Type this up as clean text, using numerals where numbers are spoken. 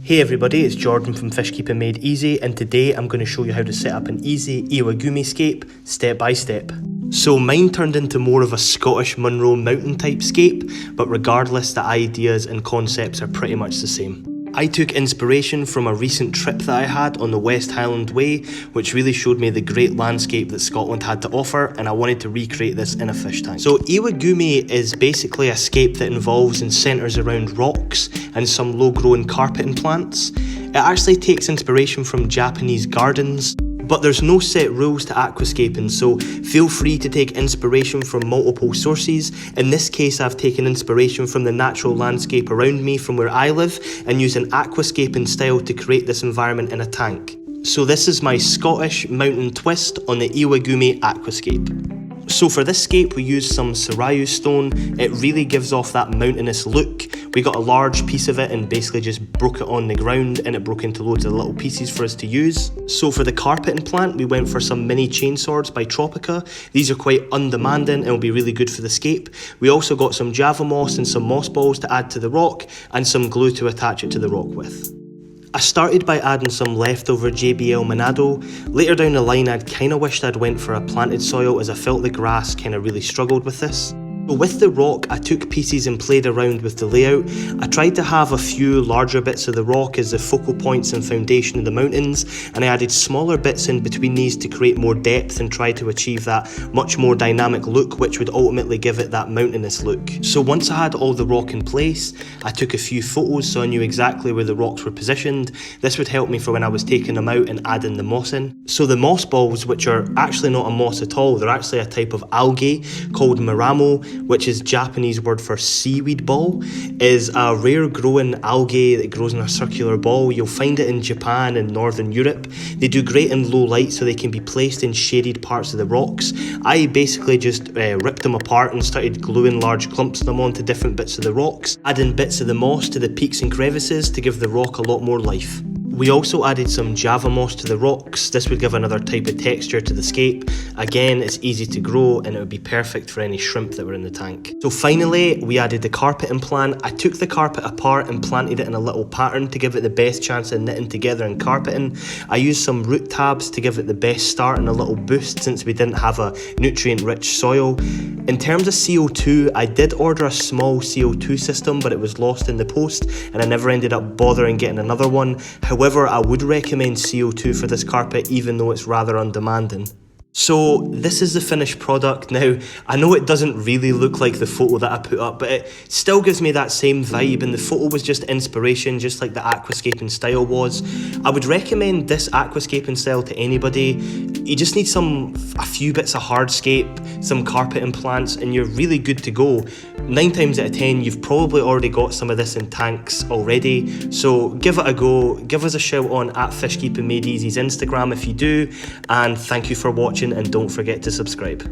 Hey everybody, it's Jordan from Fishkeeping Made Easy, and today I'm going to show you how to set up an easy Iwagumi scape step by step. So mine turned into more of a Scottish Munro mountain type scape, but regardless the ideas and concepts are pretty much the same. I took inspiration from a recent trip that I had on the West Highland Way, which really showed me the great landscape that Scotland had to offer, and I wanted to recreate this in a fish tank. So Iwagumi is basically a scape that involves and centres around rocks and some low growing carpeting plants. It actually takes inspiration from Japanese gardens, but there's no set rules to aquascaping, so feel free to take inspiration from multiple sources. In this case, I've taken inspiration from the natural landscape around me from where I live and used an aquascaping style to create this environment in a tank. So this is my Scottish mountain twist on the Iwagumi Aquascape. So for this scape we used some Sarayu stone. It really gives off that mountainous look. We got a large piece of it and basically just broke it on the ground, and it broke into loads of little pieces for us to use. So for the carpeting plant we went for some mini chainswords by Tropica. These are quite undemanding and will be really good for the scape. We also got some java moss and some moss balls to add to the rock, and some glue to attach it to the rock with. I started by adding some leftover JBL Monado. Later down the line I'd kinda wished I'd went for a planted soil, as I felt the grass kinda really struggled with this. So with the rock, I took pieces and played around with the layout. I tried to have a few larger bits of the rock as the focal points and foundation of the mountains, and I added smaller bits in between these to create more depth and try to achieve that much more dynamic look, which would ultimately give it that mountainous look. So once I had all the rock in place, I took a few photos so I knew exactly where the rocks were positioned. This would help me for when I was taking them out and adding the moss in. So the moss balls, which are actually not a moss at all, they're actually a type of algae called maramo, which is Japanese word for seaweed ball, is a rare growing algae that grows in a circular ball. You'll find it in Japan and Northern Europe. They do great in low light, so they can be placed in shaded parts of the rocks. I basically just ripped them apart and started gluing large clumps of them onto different bits of the rocks, adding bits of the moss to the peaks and crevices to give the rock a lot more life. We also added some java moss to the rocks. This would give another type of texture to the scape. Again, it's easy to grow and it would be perfect for any shrimp that were in the tank. So finally, we added the carpeting plant. I took the carpet apart and planted it in a little pattern to give it the best chance of knitting together and carpeting. I used some root tabs to give it the best start and a little boost, since we didn't have a nutrient-rich soil. In terms of CO2, I did order a small CO2 system, but it was lost in the post and I never ended up bothering getting another one. However, I would recommend CO2 for this carpet, even though it's rather undemanding. So this is the finished product. Now, I know it doesn't really look like the photo that I put up, but it still gives me that same vibe, and the photo was just inspiration, just like the aquascaping style was. I would recommend this aquascaping style to anybody. You just need a few bits of hardscape, some carpeting plants, and you're really good to go. 9 times out of 10, you've probably already got some of this in tanks already, so give it a go. Give us a shout on @Fishkeeping Made Easy's Instagram if you do, and thank you for watching, and don't forget to subscribe.